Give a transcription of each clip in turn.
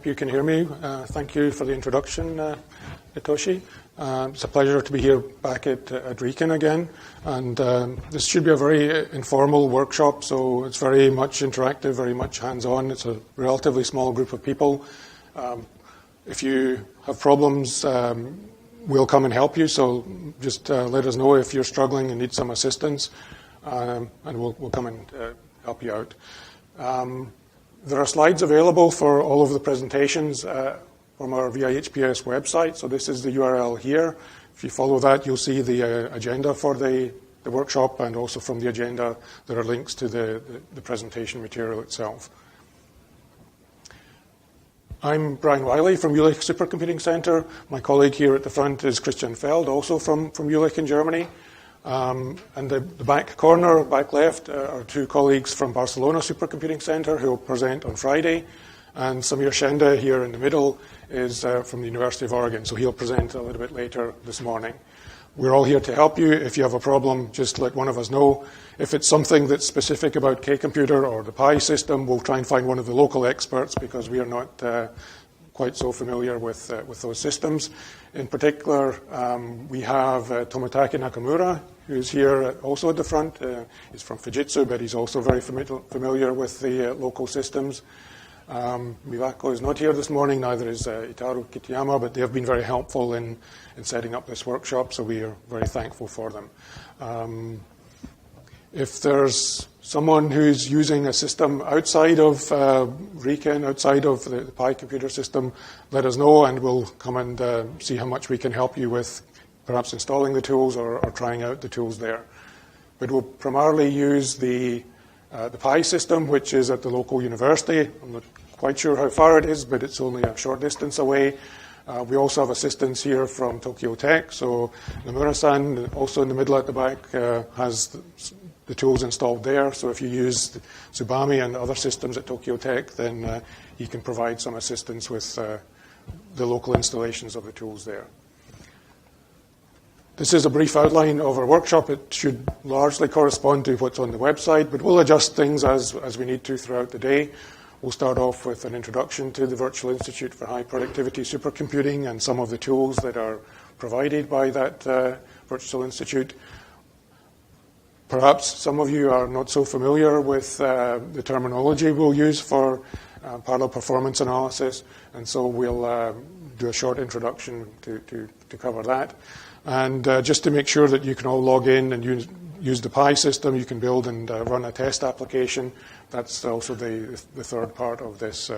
hope you can hear me. Thank you for the introduction, Hitoshi. It's a pleasure to be here back at Riken again. And this should be a very informal workshop, so it's very much interactive, very much hands-on. It's a relatively small group of people. If you have problems, we'll come and help you, so just let us know if you're struggling and need some assistance, and we'll come and help you out. There are slides available for all of the presentations from our VI-HPS website, so this is the URL here. If you follow that, you'll see the agenda for the workshop, and also from the agenda there are links to the presentation material itself. I'm Brian Wylie from Jülich Supercomputing Center. My colleague here at the front is Christian Feld, also from Jülich in Germany. And the back corner, back left, are two colleagues from Barcelona Supercomputing Center who will present on Friday. And Samir Shende here in the middle is from the University of Oregon, so he'll present a little bit later this morning. We're all here to help you. If you have a problem, just let one of us know. If it's something that's specific about K-Computer or the Pi system, we'll try and find one of the local experts because we are not quite so familiar with those systems. In particular, we have Tomitake Nakamura, who's here also at the front. He's from Fujitsu, but he's also very familiar with the local systems. Miwako is not here this morning, neither is Itaru Kitayama, but they have been very helpful in setting up this workshop, so we are very thankful for them. If there's someone who's using a system outside of Riken, outside of the Pi computer system, let us know and we'll come and see how much we can help you with perhaps installing the tools or trying out the tools there. But we'll primarily use the Pi system, which is at the local university. I'm not quite sure how far it is, but it's only a short distance away. We also have assistance here from Tokyo Tech, so Nomura-san, also in the middle at the back, has the tools installed there. So if you use Tsubame and other systems at Tokyo Tech, then he can provide some assistance with the local installations of the tools there. This is a brief outline of our workshop. It should largely correspond to what's on the website, but we'll adjust things as we need to throughout the day. We'll start off with an introduction to the Virtual Institute for High Productivity Supercomputing and some of the tools that are provided by that Virtual Institute. Perhaps some of you are not so familiar with the terminology we'll use for parallel performance analysis, and so we'll do a short introduction to cover that. And just to make sure that you can all log in and use the Pi system, you can build and run a test application. That's also the third part of this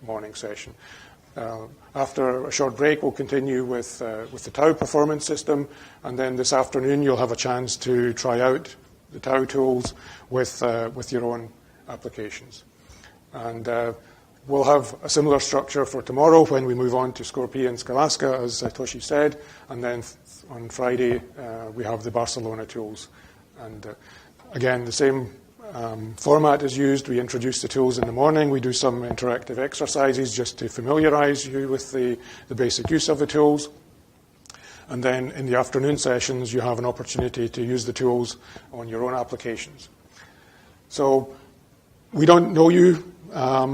morning session. After a short break, we'll continue with the Tau performance system, and then this afternoon you'll have a chance to try out the Tau tools with your own applications. And we'll have a similar structure for tomorrow when we move on to Scorpio and Scalaska, as Toshi said, and then on Friday we have the Barcelona tools. And again, the same format is used. We introduce the tools in the morning. We do some interactive exercises just to familiarize you with the basic use of the tools. And then in the afternoon sessions, you have an opportunity to use the tools on your own applications. So we don't know you.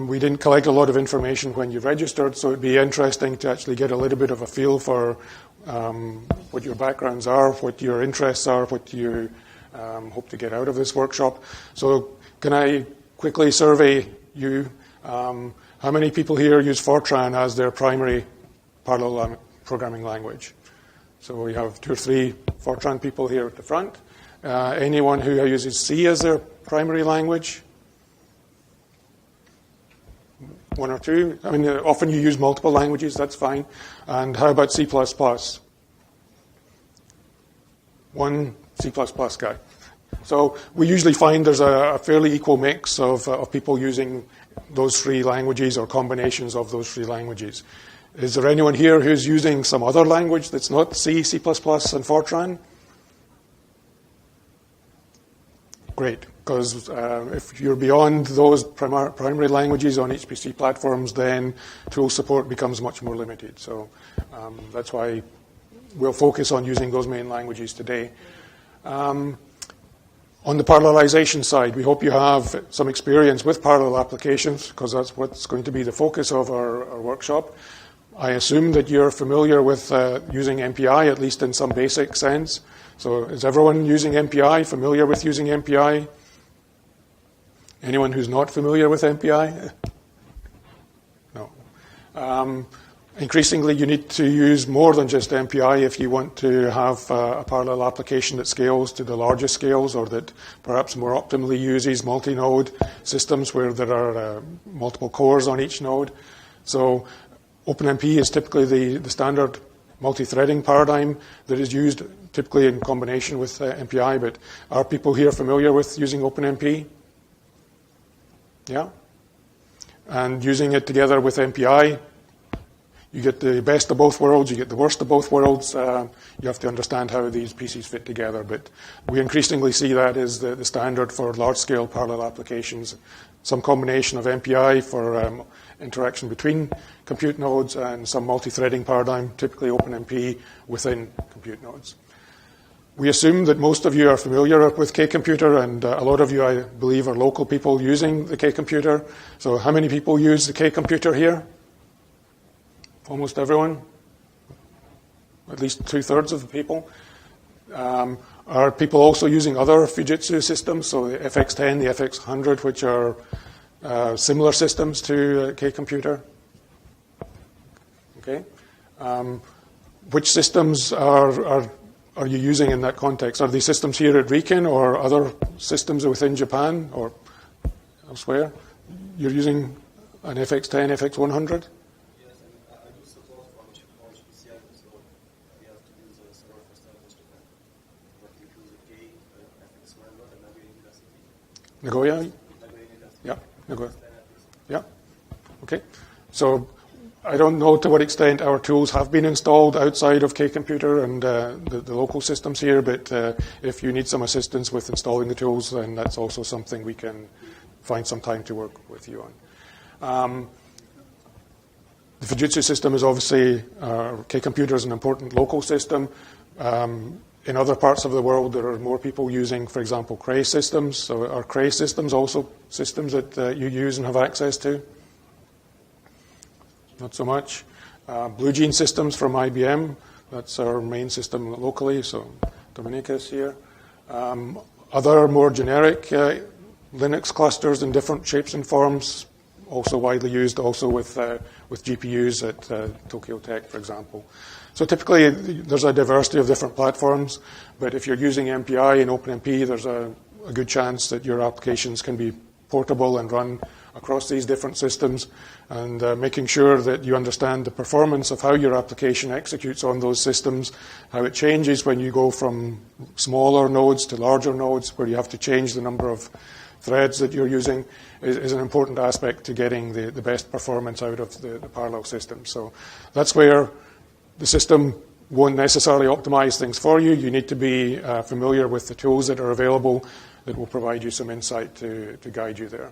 We didn't collect a lot of information when you registered, so it'd be interesting to actually get a little bit of a feel for what your backgrounds are, what your interests are, what you hope to get out of this workshop. So can I quickly survey you? How many people here use Fortran as their primary parallel programming language? So we have 2 or 3 Fortran people here at the front. Anyone who uses C as their primary language? 1 or 2? I mean, often you use multiple languages, that's fine. And how about C++? 1 C++ guy. So we usually find there's a fairly equal mix of people using those 3 languages or combinations of those 3 languages. Is there anyone here who's using some other language that's not C, C++, and Fortran? Great, because if you're beyond those primary languages on HPC platforms, then tool support becomes much more limited. So that's why we'll focus on using those main languages today. On the parallelization side, we hope you have some experience with parallel applications, because that's what's going to be the focus of our workshop. I assume that you're familiar with using MPI, at least in some basic sense. So is everyone using MPI, familiar with using MPI? Anyone who's not familiar with MPI? No. Increasingly, you need to use more than just MPI if you want to have a parallel application that scales to the largest scales, or that perhaps more optimally uses multi-node systems where there are multiple cores on each node. So OpenMP is typically the standard multi-threading paradigm that is used typically in combination with MPI, but are people here familiar with using OpenMP? Yeah? And using it together with MPI, you get the best of both worlds, you get the worst of both worlds. You have to understand how these pieces fit together, but we increasingly see that as the standard for large-scale parallel applications. Some combination of MPI for interaction between compute nodes and some multi-threading paradigm, typically OpenMP within compute nodes. We assume that most of you are familiar with K-Computer, and a lot of you, I believe, are local people using the K-Computer. So how many people use the K-Computer here? Almost everyone? At least 2/3 of the people? Are people also using other Fujitsu systems, so the FX10, the FX100, which are similar systems to K-Computer? Okay. Which systems are you using in that context? Are these systems here at Riken or other systems within Japan or elsewhere? You're using an FX10, FX100? Nagoya? Yeah, Nagoya. Yeah, okay. So I don't know to what extent our tools have been installed outside of K-Computer and the local systems here, but if you need some assistance with installing the tools, then that's also something we can find some time to work with you on. The Fujitsu system is obviously, K-Computer is an important local system. In other parts of the world, there are more people using, for example, Cray systems. So are Cray systems also systems that you use and have access to? Not so much. Blue Gene systems from IBM. That's our main system locally. So Dominica is here. Other more generic Linux clusters in different shapes and forms, also widely used, also with GPUs at Tokyo Tech, for example. So typically, there's a diversity of different platforms, but if you're using MPI and OpenMP, there's a good chance that your applications can be portable and run across these different systems, and making sure that you understand the performance of how your application executes on those systems, how it changes when you go from smaller nodes to larger nodes, where you have to change the number of threads that you're using, is an important aspect to getting the best performance out of the parallel system. So that's where the system won't necessarily optimize things for you. You need to be familiar with the tools that are available that will provide you some insight to guide you there.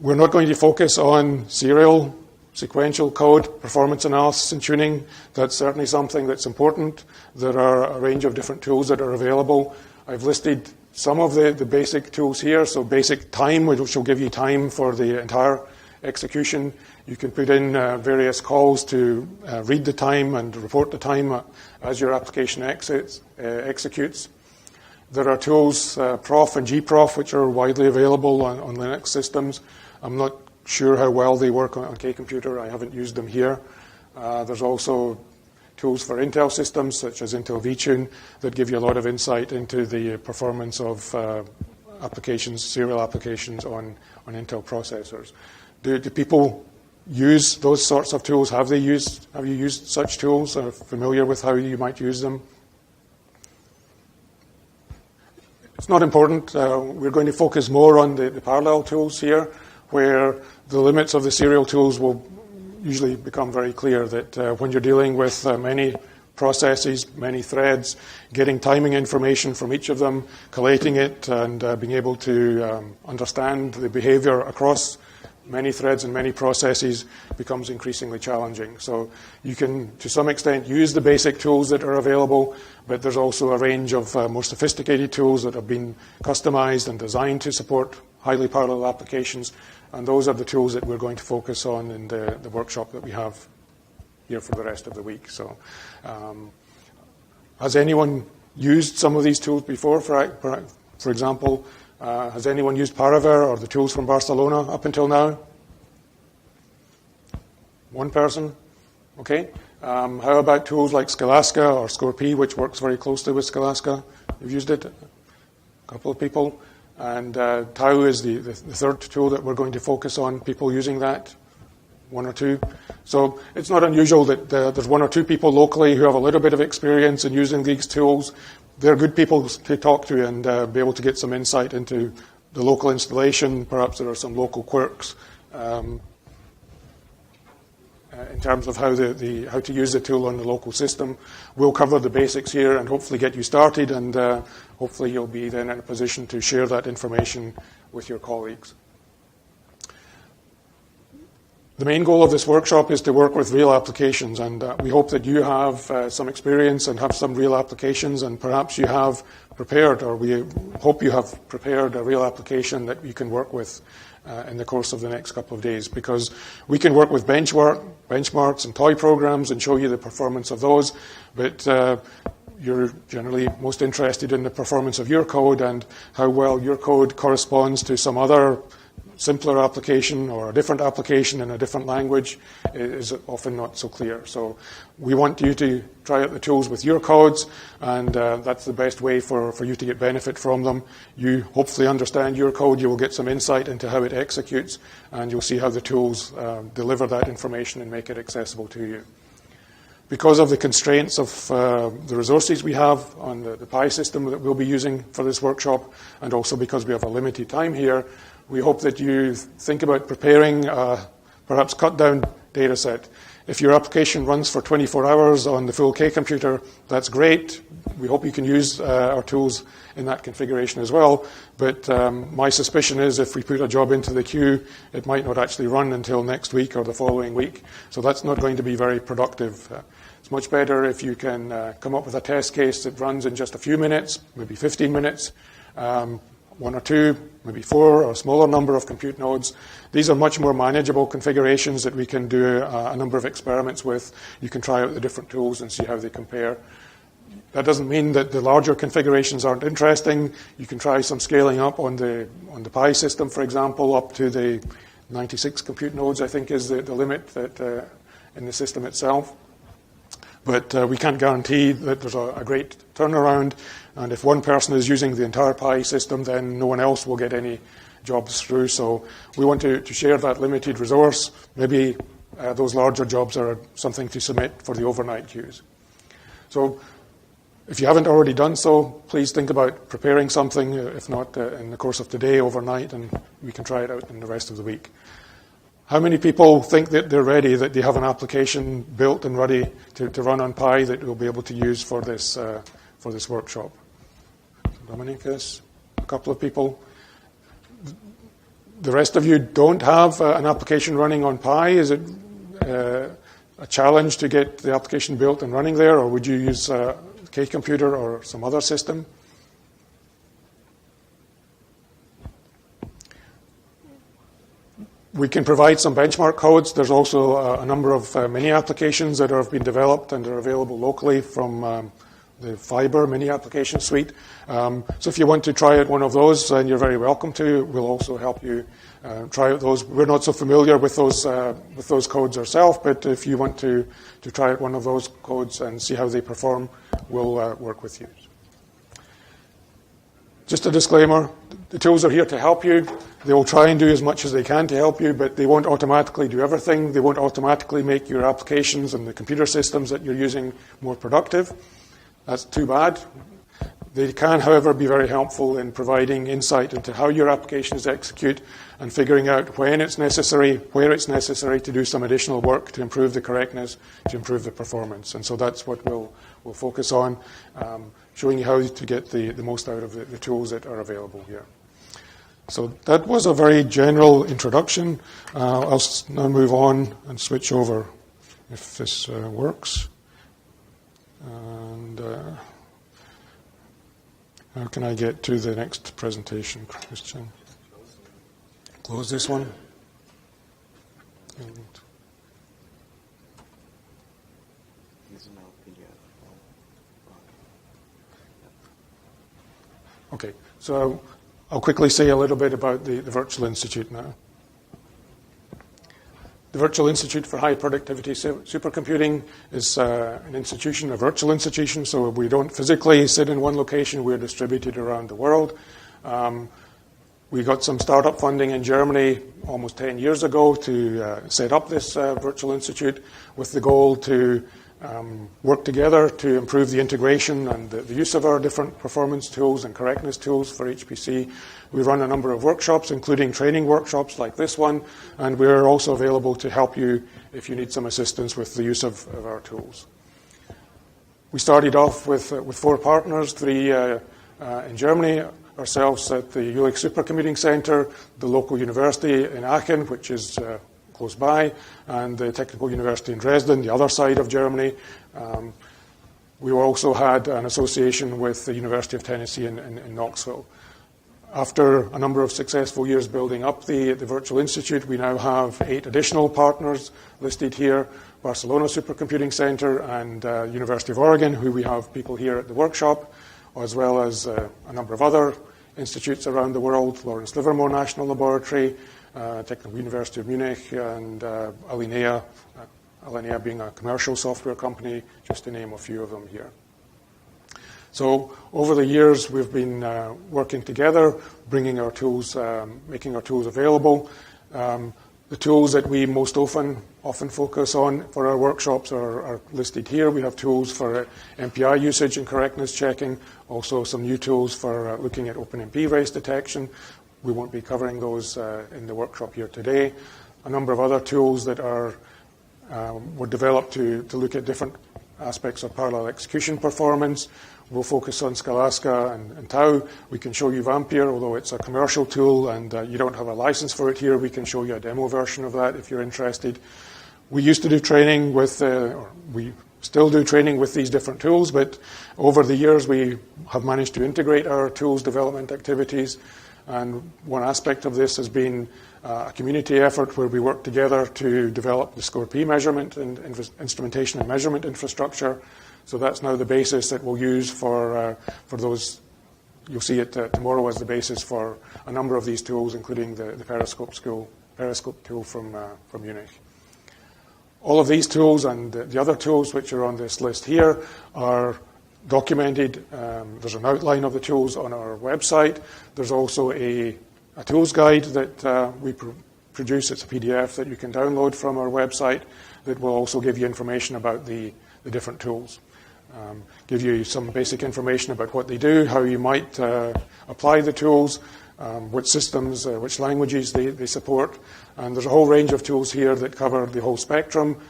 We're not going to focus on serial, sequential code, performance analysis and tuning. That's certainly something that's important. There are a range of different tools that are available. I've listed some of the basic tools here. So basic time, which will give you time for the entire execution. You can put in various calls to read the time and report the time as your application executes. There are tools, prof and gprof, which are widely available on Linux systems. I'm not sure how well they work on K-Computer. I haven't used them here. There's also tools for Intel systems, such as Intel vTune, that give you a lot of insight into the performance of applications, serial applications on Intel processors. Do people use those sorts of tools? Have you used such tools? Are familiar with how you might use them? It's not important. We're going to focus more on the parallel tools here, where the limits of the serial tools will usually become very clear, that when you're dealing with many processes, many threads, getting timing information from each of them, collating it, and being able to understand the behavior across many threads and many processes becomes increasingly challenging. So you can, to some extent, use the basic tools that are available, but there's also a range of more sophisticated tools that have been customized and designed to support highly parallel applications, and those are the tools that we're going to focus on in the workshop that we have here for the rest of the week. So has anyone used some of these tools before? For example, has anyone used Paraver or the tools from Barcelona up until now? One person? Okay. How about tools like Scholastica or ScoreP, which works very closely with Scholastica? You've used it? A couple of people. And Tau is the third tool that we're going to focus on, people using that, one or two. So it's not unusual that there's one or two people locally who have a little bit of experience in using these tools. They're good people to talk to and be able to get some insight into the local installation. Perhaps there are some local quirks in terms of how to use the tool on the local system. We'll cover the basics here and hopefully get you started, and hopefully you'll be then in a position to share that information with your colleagues. The main goal of this workshop is to work with real applications, and we hope that you have some experience and have some real applications, and perhaps you have prepared, or we hope you have prepared a real application that you can work with in the course of the next couple of days, because we can work with benchmarks and toy programs and show you the performance of those, but you're generally most interested in the performance of your code and how well your code corresponds to some other simpler application or a different application in a different language is often not so clear. So we want you to try out the tools with your codes, and that's the best way for you to get benefit from them. You hopefully understand your code, you will get some insight into how it executes, and you'll see how the tools deliver that information and make it accessible to you. Because of the constraints of the resources we have on the Pi system that we'll be using for this workshop, and also because we have a limited time here, we hope that you think about preparing a perhaps cut-down data set. If your application runs for 24 hours on the full K computer, that's great. We hope you can use our tools in that configuration as well. But my suspicion is if we put a job into the queue, it might not actually run until next week or the following week. So that's not going to be very productive. It's much better if you can come up with a test case that runs in just a few minutes, maybe 15 minutes, one or two, maybe four, or a smaller number of compute nodes. These are much more manageable configurations that we can do a number of experiments with. You can try out the different tools and see how they compare. That doesn't mean that the larger configurations aren't interesting. You can try some scaling up on the Pi system, for example, up to the 96 compute nodes, I think, is the limit that in the system itself. But we can't guarantee that there's a great turnaround. And if one person is using the entire Pi system, then no one else will get any jobs through. So we want to share that limited resource. Maybe those larger jobs are something to submit for the overnight queues. So if you haven't already done so, please think about preparing something, if not in the course of today, overnight, and we can try it out in the rest of the week. How many people think that they're ready, that they have an application built and ready to run on Pi that we'll be able to use for this workshop? Dominicus, a couple of people. The rest of you don't have an application running on Pi. Is it a challenge to get the application built and running there, or would you use K computer or some other system? We can provide some benchmark codes. There's also a number of mini applications that have been developed and are available locally from the Fiber mini application suite. So if you want to try out one of those, then you're very welcome to. We'll also help you try out those. We're not so familiar with those codes ourselves, but if you want to try out one of those codes and see how they perform, we'll work with you. Just a disclaimer, the tools are here to help you. They will try and do as much as they can to help you, but they won't automatically do everything. They won't automatically make your applications and the computer systems that you're using more productive. That's too bad. They can, however, be very helpful in providing insight into how your applications execute and figuring out when it's necessary, where it's necessary to do some additional work to improve the correctness, to improve the performance. And so that's what we'll focus on, showing you how to get the most out of the tools that are available here. So that was a very general introduction. I'll now move on and switch over if this works. And how can I get to the next presentation, Christian? Close this one. And okay, so I'll quickly say a little bit about the Virtual Institute now. The Virtual Institute for High Productivity Supercomputing is an institution, a virtual institution, so we don't physically sit in one location, we're distributed around the world. We got some startup funding in Germany almost 10 years ago to set up this Virtual Institute with the goal to work together to improve the integration and the use of our different performance tools and correctness tools for HPC. We run a number of workshops, including training workshops like this one, and we're also available to help you if you need some assistance with the use of our tools. We started off with 4 partners, 3 in Germany, ourselves at the Jülich Supercomputing Center, the local university in Aachen, which is close by, and the Technical University in Dresden, the other side of Germany. We also had an association with the University of Tennessee in Knoxville. After a number of successful years building up the Virtual Institute, we now have 8 additional partners listed here: Barcelona Supercomputing Center and University of Oregon, who we have people here at the workshop, as well as a number of other institutes around the world: Lawrence Livermore National Laboratory, Technical University of Munich, and Alinea being a commercial software company, just to name a few of them here. So over the years, we've been working together, bringing our tools, making our tools available. The tools that we most often focus on for our workshops are listed here. We have tools for MPI usage and correctness checking, also some new tools for looking at OpenMP race detection. We won't be covering those in the workshop here today. A number of other tools that were developed to look at different aspects of parallel execution performance. We'll focus on Scalaska and Tau. We can show you Vampire, although it's a commercial tool and you don't have a license for it here. We can show you a demo version of that if you're interested. We used to do training with, or we still do training with these different tools, but over the years we have managed to integrate our tools development activities. And one aspect of this has been a community effort where we work together to develop the SCORE-P measurement and instrumentation and measurement infrastructure. So that's now the basis that we'll use for those. You'll see it tomorrow as the basis for a number of these tools, including the Periscope tool from Munich. All of these tools and the other tools which are on this list here are documented. There's an outline of the tools on our website. There's also a tools guide that we produce. It's a PDF that you can download from our website that will also give you information about the different tools. Give you some basic information about what they do, how you might apply the tools, which systems, which languages they support. And there's a whole range of tools here that cover the whole spectrum.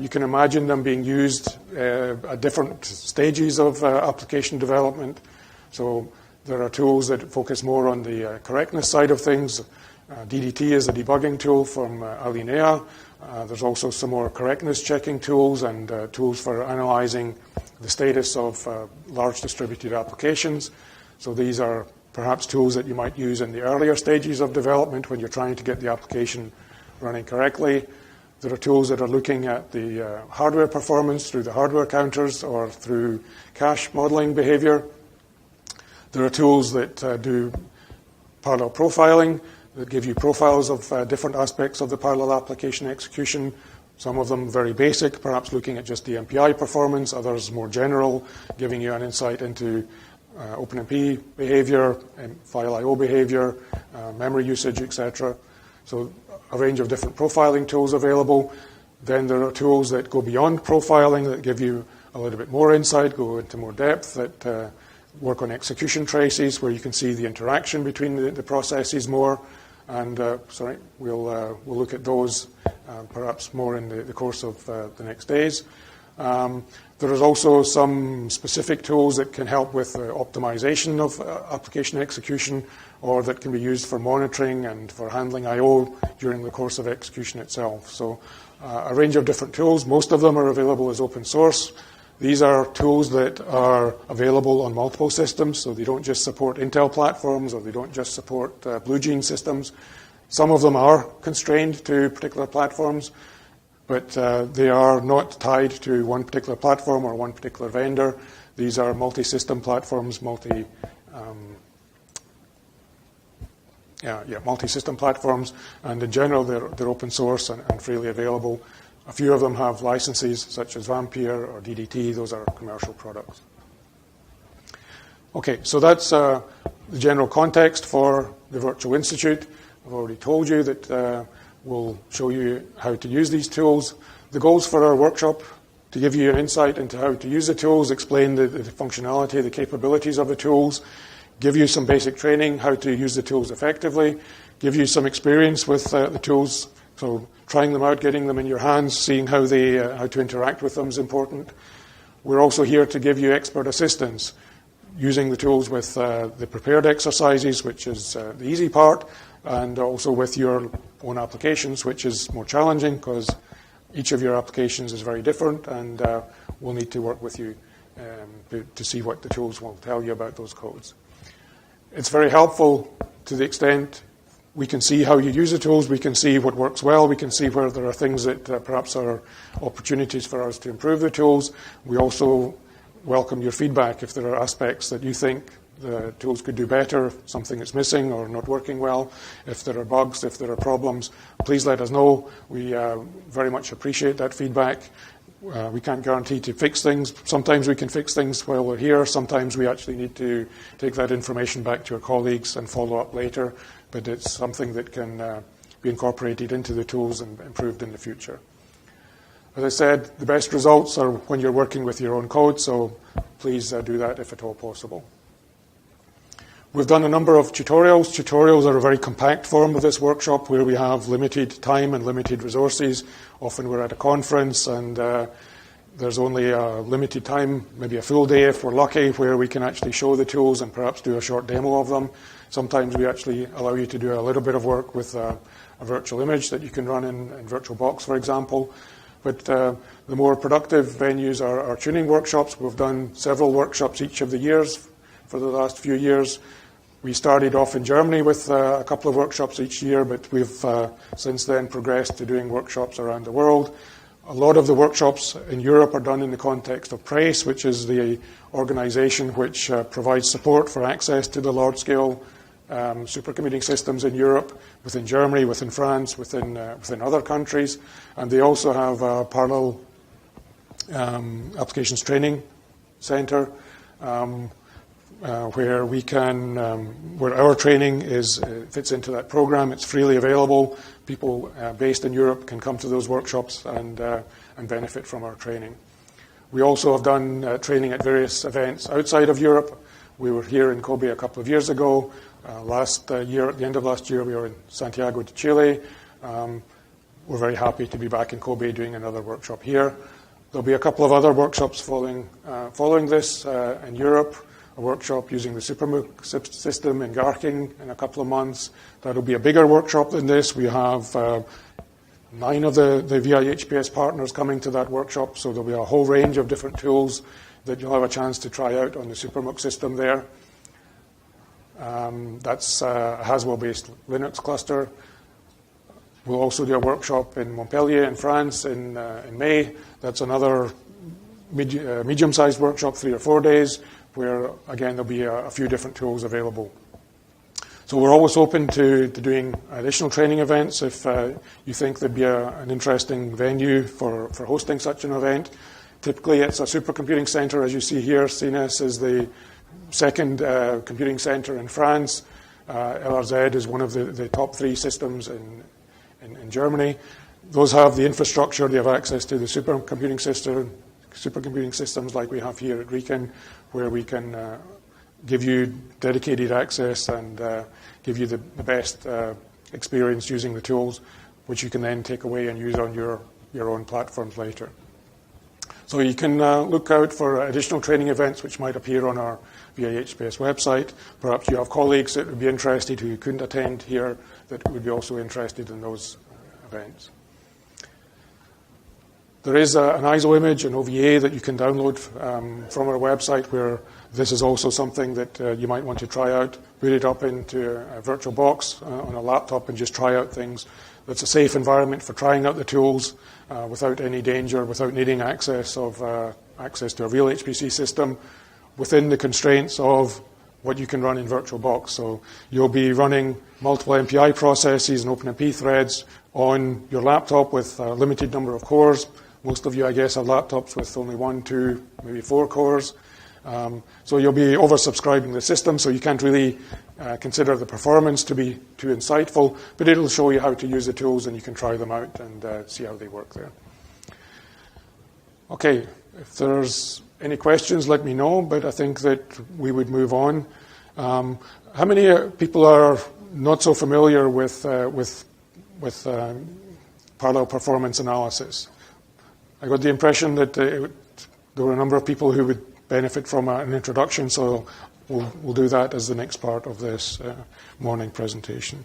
You can imagine them being used at different stages of application development. So there are tools that focus more on the correctness side of things. DDT is a debugging tool from Alinea. There's also some more correctness checking tools and tools for analyzing the status of large distributed applications. So these are perhaps tools that you might use in the earlier stages of development when you're trying to get the application running correctly. There are tools that are looking at the hardware performance through the hardware counters or through cache modeling behavior. There are tools that do parallel profiling, that give you profiles of different aspects of the parallel application execution. Some of them very basic, perhaps looking at just the MPI performance, others more general, giving you an insight into OpenMP behavior, and file I/O behavior, memory usage, etc. So a range of different profiling tools available. Then there are tools that go beyond profiling, that give you a little bit more insight, go into more depth, that work on execution traces, where you can see the interaction between the processes more. And we'll look at those perhaps more in the course of the next days. There is also some specific tools that can help with optimization of application execution, or that can be used for monitoring and for handling I/O during the course of execution itself. So a range of different tools. Most of them are available as open source. These are tools that are available on multiple systems, so they don't just support Intel platforms, or they don't just support Blue Gene systems. Some of them are constrained to particular platforms, but they are not tied to one particular platform or one particular vendor. These are multi-system platforms, multi-system platforms, and in general they're open source and freely available. A few of them have licenses such as Vampire or DDT. Those are commercial products. Okay, so that's the general context for the Virtual Institute. I've already told you that we'll show you how to use these tools. The goals for our workshop: to give you an insight into how to use the tools, explain the functionality, the capabilities of the tools, give you some basic training how to use the tools effectively, give you some experience with the tools. So trying them out, getting them in your hands, seeing how to interact with them is important. We're also here to give you expert assistance, using the tools with the prepared exercises, which is the easy part, and also with your own applications, which is more challenging because each of your applications is very different, and we'll need to work with you to see what the tools will tell you about those codes. It's very helpful to the extent we can see how you use the tools, we can see what works well, we can see where there are things that perhaps are opportunities for us to improve the tools. We also welcome your feedback if there are aspects that you think the tools could do better, something that's missing or not working well. If there are bugs, if there are problems, please let us know. We very much appreciate that feedback. We can't guarantee to fix things. Sometimes we can fix things while we're here. Sometimes we actually need to take that information back to our colleagues and follow up later. But it's something that can be incorporated into the tools and improved in the future. As I said, the best results are when you're working with your own code, so please do that if at all possible. We've done a number of tutorials. Tutorials are a very compact form of this workshop where we have limited time and limited resources. Often we're at a conference and there's only a limited time, maybe a full day if we're lucky, where we can actually show the tools and perhaps do a short demo of them. Sometimes we actually allow you to do a little bit of work with a virtual image that you can run in VirtualBox, for example. But the more productive venues are our tuning workshops. We've done several workshops each of the years for the last few years. We started off in Germany with a couple of workshops each year, but we've since then progressed to doing workshops around the world. A lot of the workshops in Europe are done in the context of PRACE, which is the organization which provides support for access to the large-scale supercomputing systems in Europe, within Germany, within France, within other countries. And they also have a parallel applications training center where our training fits into that program. It's freely available. People based in Europe can come to those workshops and benefit from our training. We also have done training at various events outside of Europe. We were here in Kobe a couple of years ago. Last year, at the end of last year, we were in Santiago de Chile. We're very happy to be back in Kobe doing another workshop here. There'll be a couple of other workshops following this in Europe. A workshop using the SuperMOOC system in Garching in a couple of months. That'll be a bigger workshop than this. We have 9 of the VI-HPS partners coming to that workshop, so there'll be a whole range of different tools that you'll have a chance to try out on the SuperMOOC system there. That's a Haswell-based Linux cluster. We'll also do a workshop in Montpellier in France in May. That's another medium-sized workshop, 3 or 4 days, where, again, there'll be a few different tools available. So we're always open to doing additional training events if you think there'd be an interesting venue for hosting such an event. Typically, it's a supercomputing center, as you see here. CNES is the second computing center in France. LRZ is one of the top 3 systems in Germany. Those have the infrastructure. They have access to the supercomputing systems like we have here at Riken, where we can give you dedicated access and give you the best experience using the tools, which you can then take away and use on your own platforms later. So you can look out for additional training events which might appear on our VI-HPS website. Perhaps you have colleagues that would be interested who couldn't attend here that would be also interested in those events. There is an ISO image, an OVA, that you can download from our website, where this is also something that you might want to try out. Boot it up into a VirtualBox on a laptop and just try out things. That's a safe environment for trying out the tools without any danger, without needing access to a real HPC system, within the constraints of what you can run in VirtualBox. So you'll be running multiple MPI processes and OpenMP threads on your laptop with a limited number of cores. Most of you, I guess, have laptops with only 1, 2, maybe 4 cores. So you'll be oversubscribing the system, so you can't really consider the performance to be too insightful, but it'll show you how to use the tools, and you can try them out and see how they work there. Okay, if there's any questions, let me know, but I think that we would move on. How many people are not so familiar with parallel performance analysis? I got the impression that there were a number of people who would benefit from an introduction, so we'll do that as the next part of this morning presentation.